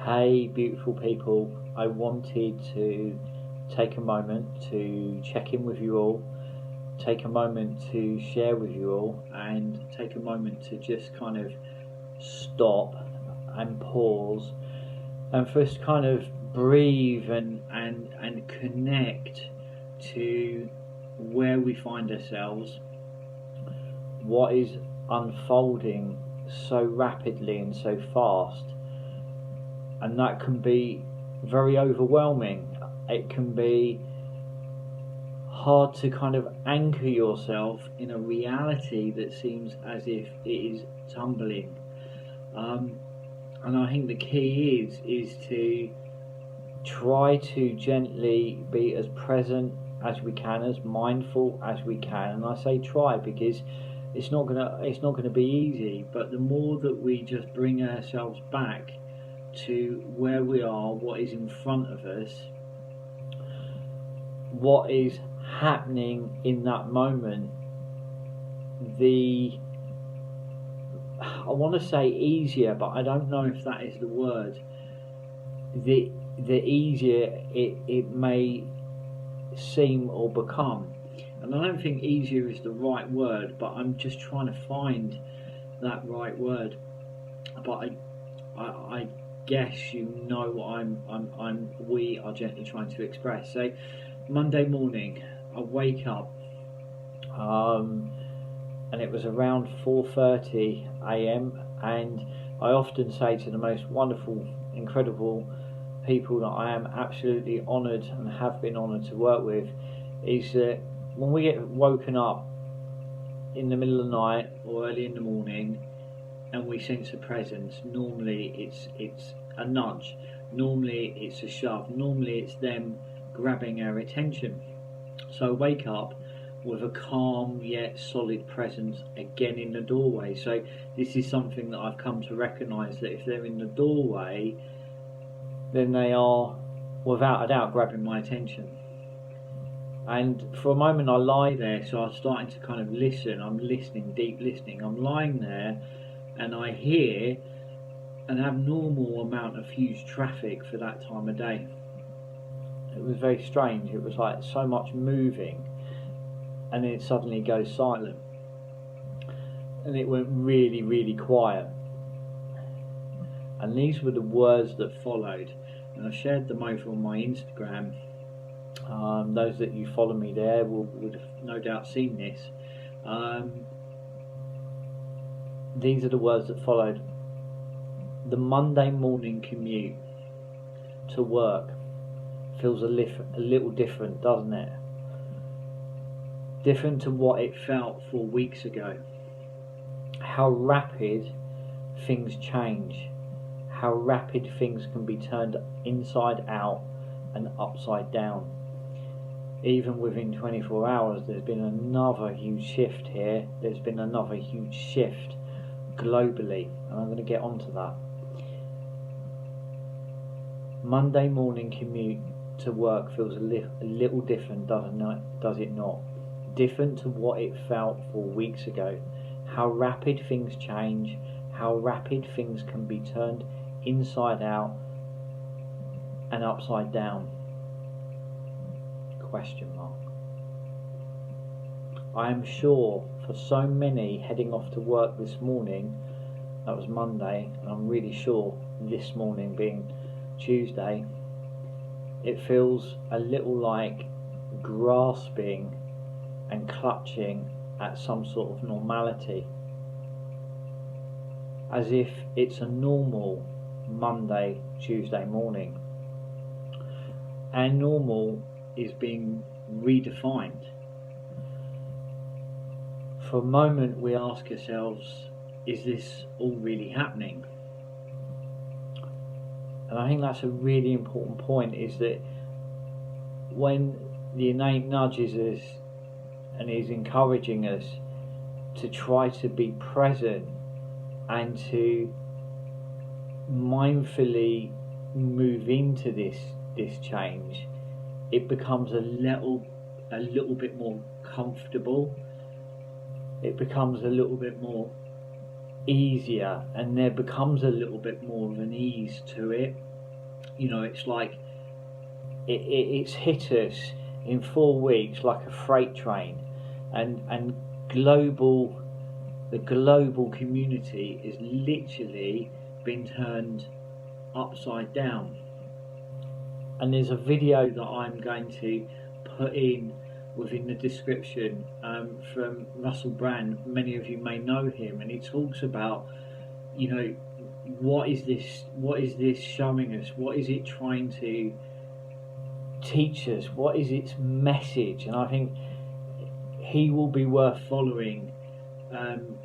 Hey, beautiful people. I wanted to take a moment to check in with you all, take a moment to share with you all, and take a moment to just kind of stop and pause and first kind of breathe and connect to where we find ourselves, what is unfolding so rapidly and so fast, and that can be very overwhelming. It can be hard to kind of anchor yourself in a reality that seems as if it is tumbling. And I think the key is to try to gently be as present as we can, as mindful as we can. And I say try because it's not gonna be easy. But the more that we just bring ourselves back to where we are, what is in front of us, what is happening in that moment, I want to say easier, but I don't know if that is the word. The easier it may seem or become, and I don't think easier is the right word, but I'm just trying to find that right word. But I guess you know what we are gently trying to express. So Monday morning, I wake up, and it was around 4:30 a.m. and I often say to the most wonderful, incredible people that I am absolutely honoured and have been honoured to work with, is that when we get woken up in the middle of the night or early in the morning and we sense a presence, normally it's a nudge, normally it's a shove, normally it's them grabbing our attention. So I wake up with a calm yet solid presence again in the doorway. So this is something that I've come to recognise, that if they're in the doorway, then they are without a doubt grabbing my attention. And for a moment I lie there, so I'm starting to kind of listen. I'm listening, deep listening. I'm lying there and I hear an abnormal amount of huge traffic for that time of day. It was very strange. It was like so much moving, and then it suddenly goes silent, and it went really, really quiet. And these were the words that followed, and I've shared them over on my Instagram. Those that you follow me there would have no doubt seen this. These are the words that followed. The Monday morning commute to work feels a little different, doesn't it? Different to what it felt 4 weeks ago. How rapid things change, how rapid things can be turned inside out and upside down. Even within 24 hours there's been another huge shift here. There's been another huge shift globally, and I'm going to get onto that. Monday morning commute to work feels a little different, does it not? Different to what it felt 4 weeks ago. How rapid things change, how rapid things can be turned inside out and upside down. Question mark. I am sure for so many heading off to work this morning, that was Monday, and I'm really sure this morning being Tuesday, it feels a little like grasping and clutching at some sort of normality, as if it's a normal Monday, Tuesday morning, and normal is being redefined. For a moment we ask ourselves, is this all really happening? And I think that's a really important point, is that when the innate nudges us and is encouraging us to try to be present and to mindfully move into this change, it becomes a little bit more comfortable. It becomes a little bit more easier, and there becomes a little bit more of an ease to it. You know, it's like it's hit us in 4 weeks like a freight train, and the global community is literally been turned upside down. And there's a video that I'm going to put in within the description from Russell Brand. Many of you may know him, and he talks about, you know, what is this showing us? What is it trying to teach us? What is its message? And I think he will be worth following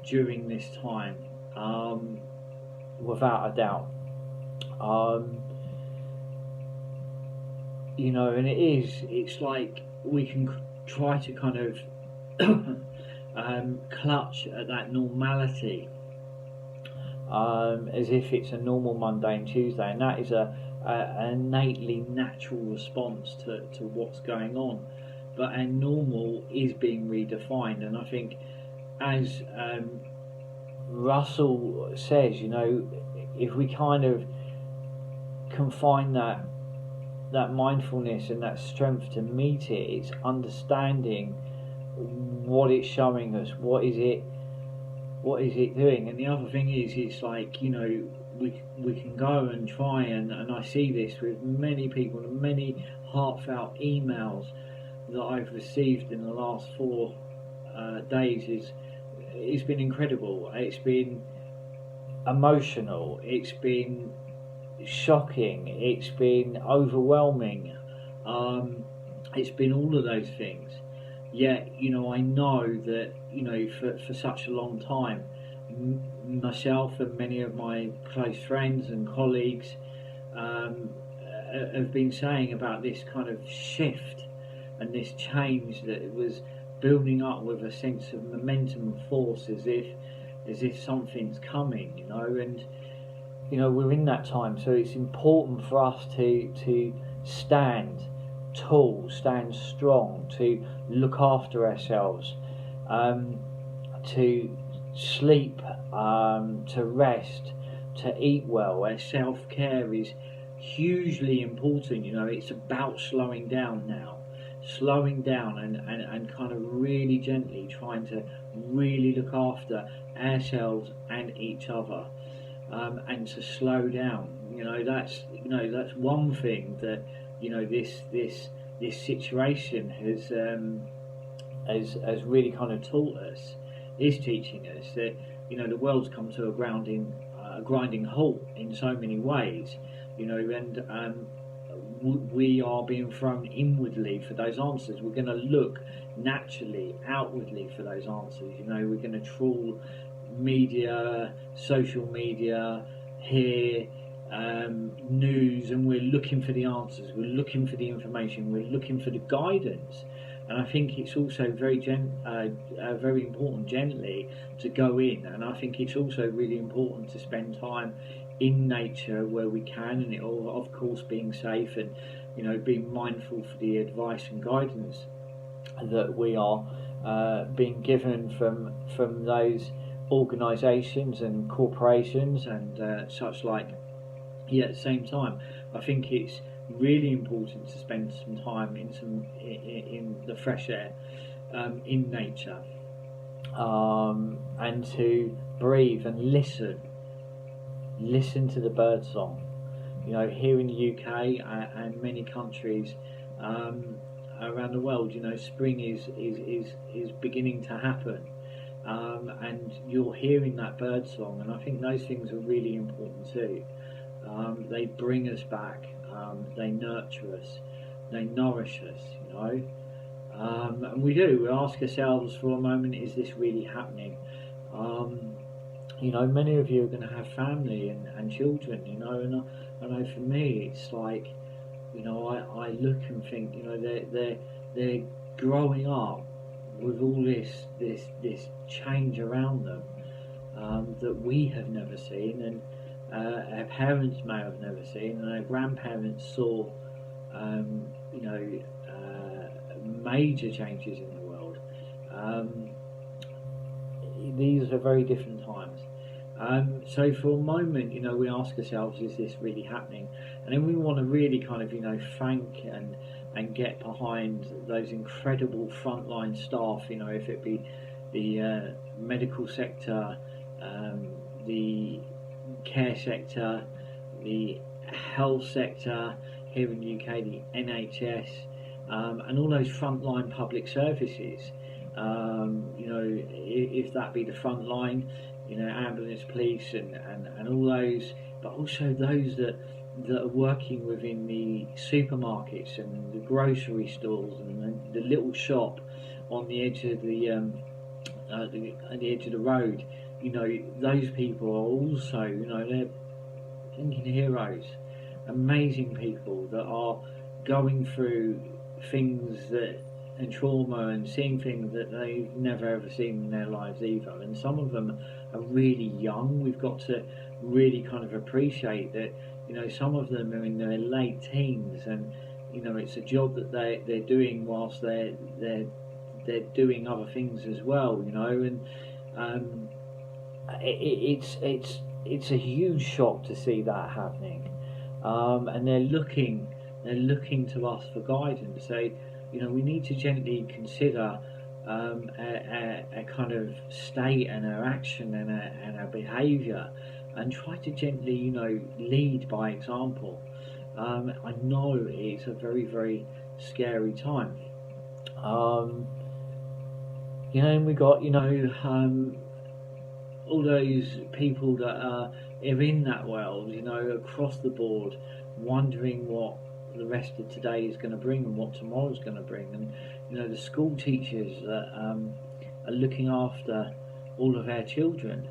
during this time, without a doubt. You know, and it's like we can try to kind of clutch at that normality, as if it's a normal Monday and Tuesday, and that is an innately natural response to what's going on. But our normal is being redefined, and I think, as Russell says, you know, if we kind of confine that mindfulness and that strength to meet it, it's understanding what it's showing us, what is it doing. And the other thing is, it's like, you know, we can go and try, and I see this with many people, and many heartfelt emails that I've received in the last 4 days. It's been incredible. It's been emotional, it's been shocking, it's been overwhelming, it's been all of those things. Yet, you know, I know that, you know, for such a long time, myself and many of my close friends and colleagues have been saying about this kind of shift and this change that was building up with a sense of momentum and force, as if something's coming, you know. And you know, we're in that time, so it's important for us to stand tall, stand strong, to look after ourselves, to sleep, to rest, to eat well. Our self-care is hugely important. You know, it's about slowing down now, and kind of really gently trying to really look after ourselves and each other, and to slow down. You know, that's one thing that, you know, this situation has really kind of taught us, is teaching us that, you know, the world's come to a grinding halt in so many ways, you know, and we are being thrown inwardly for those answers. We're going to look naturally outwardly for those answers. You know, we're going to trawl media, social media, hear news, and we're looking for the answers. We're looking for the information. We're looking for the guidance. And I think it's also very important gently to go in. And I think it's also really important to spend time in nature where we can, and it all, of course, being safe, and, you know, being mindful for the advice and guidance that we are being given from those organisations and corporations and such like. Yet at the same time, I think it's really important to spend some time in the fresh air, in nature, and to breathe and listen to the bird song. You know, here in the UK and many countries around the world, you know, spring is beginning to happen, and you're hearing that bird song, and I think those things are really important too. They bring us back, they nurture us, they nourish us, you know. And we ask ourselves for a moment, is this really happening? You know, many of you are going to have family and children, you know, and I know for me it's like, you know, I look and think, you know, they're growing up with all this change around them, that we have never seen, and our parents may have never seen, and our grandparents saw, you know, major changes in the world. These are very different times, So for a moment, we ask ourselves, is this really happening? And then we want to really kind of, thank and get behind those incredible frontline staff, if it be the medical sector, the care sector, the health sector here in the UK, the NHS, and all those frontline public services. If that be the front line, ambulance, police, and all those, but also those that are working within the supermarkets and the grocery stores and the little shop on the edge of the edge of the road. Those people are also, they're thinking heroes, amazing people that are going through things and trauma and seeing things that they've never ever seen in their lives either. And some of them are really young. We've got to really kind of appreciate that, some of them are in their late teens, and it's a job that they're doing whilst they're doing other things as well, and it's a huge shock to see that happening, and they're looking to us for guidance. So we need to gently consider a kind of state and our action and our behaviour, and try to gently lead by example. I know it's a very, very scary time. And we got all those people that are in that world, across the board, wondering what the rest of today is going to bring and what tomorrow's going to bring. And the school teachers that are looking after all of our children,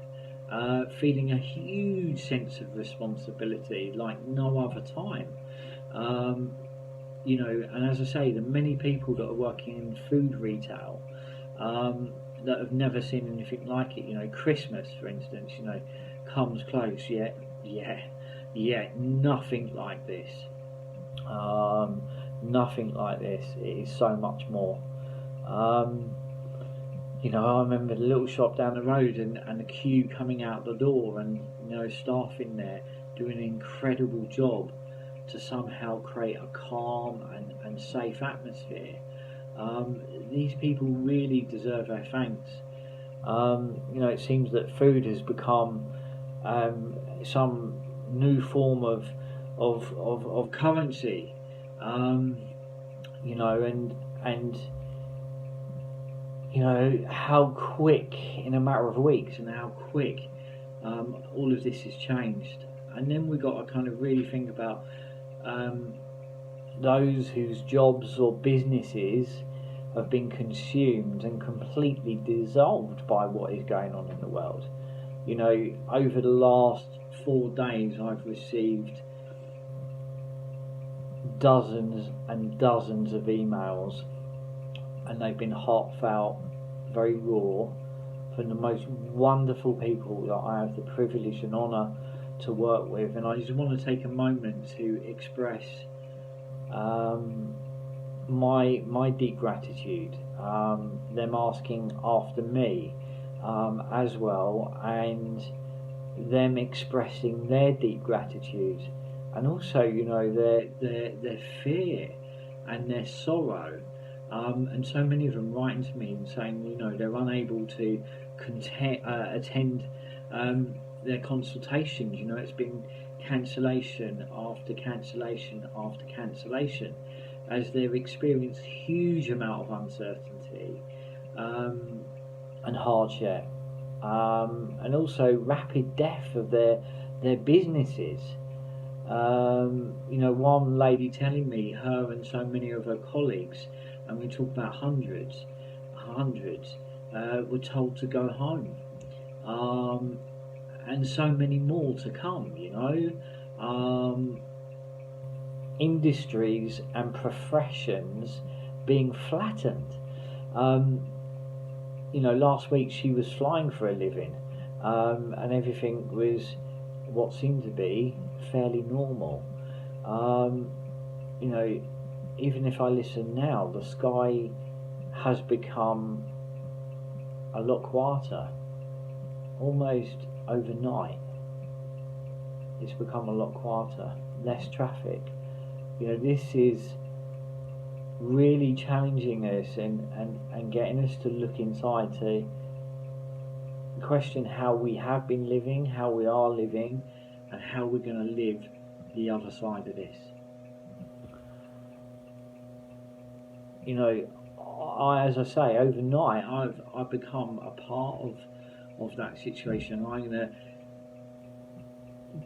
feeling a huge sense of responsibility like no other time. And as I say, the many people that are working in food retail, that have never seen anything like it. Christmas, for instance, comes close, yet nothing like this. Nothing like this. It is so much more. I remember the little shop down the road and the queue coming out the door, and staff in there doing an incredible job to somehow create a calm and safe atmosphere. These people really deserve our thanks. It seems that food has become some new form of currency, and how quick, in a matter of weeks, and how quick all of this has changed. And then we got to kind of really think about those whose jobs or businesses have been consumed and completely dissolved by what is going on in the world. Over the last 4 days I've received dozens and dozens of emails, and they've been heartfelt, very raw, from the most wonderful people that I have the privilege and honour to work with. And I just want to take a moment to express my deep gratitude, them asking after me as well, and them expressing their deep gratitude, and also their fear and their sorrow, and so many of them writing to me and saying they're unable to attend their consultations. It's been cancellation after cancellation after cancellation, as they've experienced huge amount of uncertainty and hardship, and also rapid death of their businesses. One lady telling me her and so many of her colleagues, and we talk about hundreds, were told to go home, and so many more to come. Industries and professions being flattened. Last week she was flying for a living, and everything was what seemed to be fairly normal. Even if I listen now, the sky has become a lot quieter, almost overnight it's become a lot quieter, less traffic. This is really challenging us and getting us to look inside, to question how we have been living, how we are living, and how we're going to live the other side of this. As I say, overnight I've become a part of that situation. I'm going to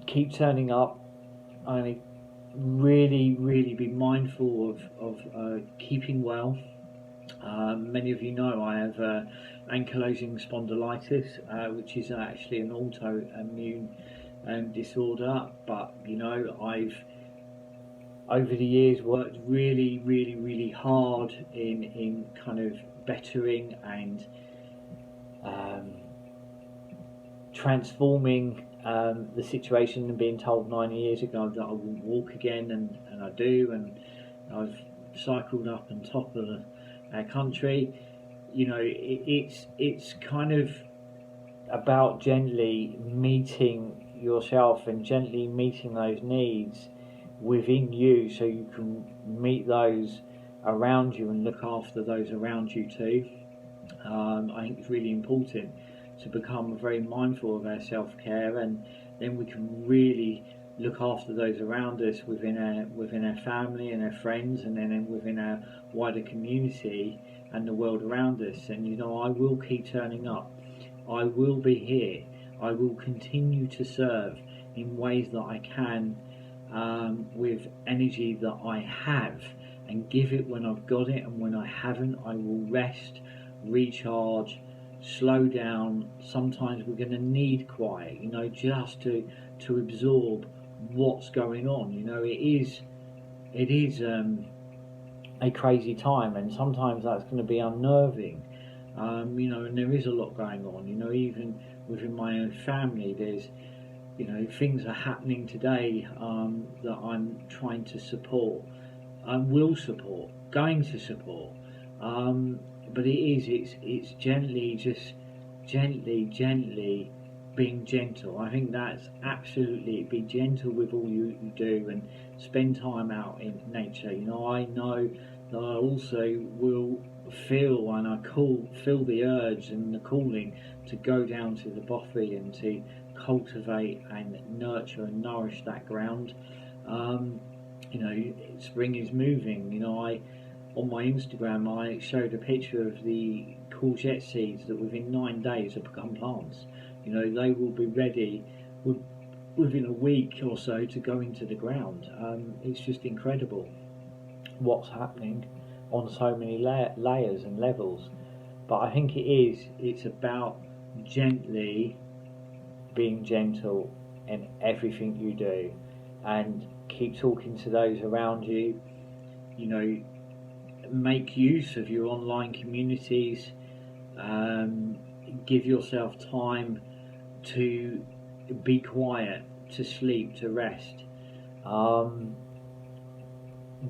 keep turning up. I'm going to really be mindful of keeping well. Many of you know I have ankylosing spondylitis, which is actually an autoimmune disorder, but I've over the years worked really hard in kind of bettering and transforming the situation, and being told 9 years ago that I wouldn't walk again, and I do, and I've cycled up on top of our country. It's kind of about gently meeting yourself and gently meeting those needs within you, so you can meet those around you and look after those around you too. I think it's really important to become very mindful of our self-care, and then we can really look after those around us within our family and our friends, and then within our wider community and the world around us. And I will keep turning up. I will be here. I will continue to serve in ways that I can, with energy that I have, and give it when I've got it, and when I haven't, I will rest, recharge, slow down. Sometimes we're going to need quiet, just to absorb what's going on. It is a crazy time, and sometimes that's going to be unnerving. And there is a lot going on. Even within my own family, there's things are happening today that I'm trying to support, will support, going to support. But it's gently being gentle. I think that's absolutely, be gentle with all you do, and spend time out in nature. I know that I also will feel, and I feel the urge and the calling to go down to the bothy and to cultivate and nurture and nourish that ground. Spring is moving. On my Instagram I showed a picture of the courgette seeds that within 9 days have become plants. They will be ready within a week or so to go into the ground. It's just incredible what's happening on so many layers and levels. But I think it's about gently being gentle in everything you do, and keep talking to those around you. Make use of your online communities. Give yourself time to be quiet, to sleep, to rest.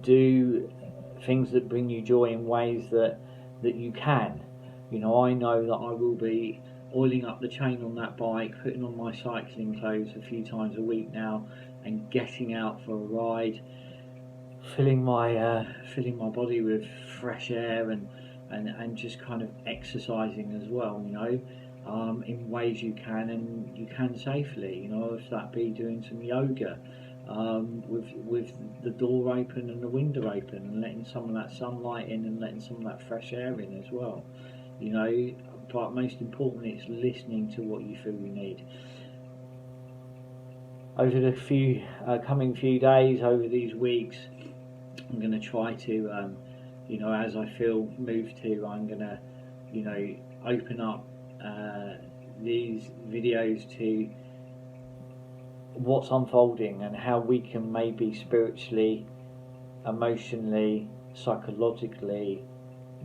Do things that bring you joy in ways that you can. I know that I will be oiling up the chain on that bike, putting on my cycling clothes a few times a week now, and getting out for a ride, filling my body with fresh air, and just kind of exercising as well, in ways you can, and you can safely, if that be doing some yoga, with the door open and the window open, and letting some of that sunlight in and letting some of that fresh air in as well. But most importantly, it's listening to what you feel you need. Over the coming few days, over these weeks, I'm going to try to, as I feel moved to, I'm going to, open up these videos to what's unfolding, and how we can maybe spiritually, emotionally, psychologically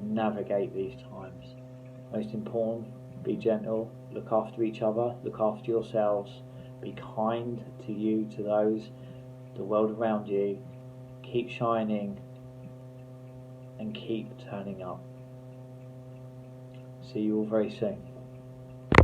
navigate these times. Most important, be gentle, look after each other, look after yourselves, be kind to you, to those, the world around you. Keep shining and keep turning up. See you all very soon.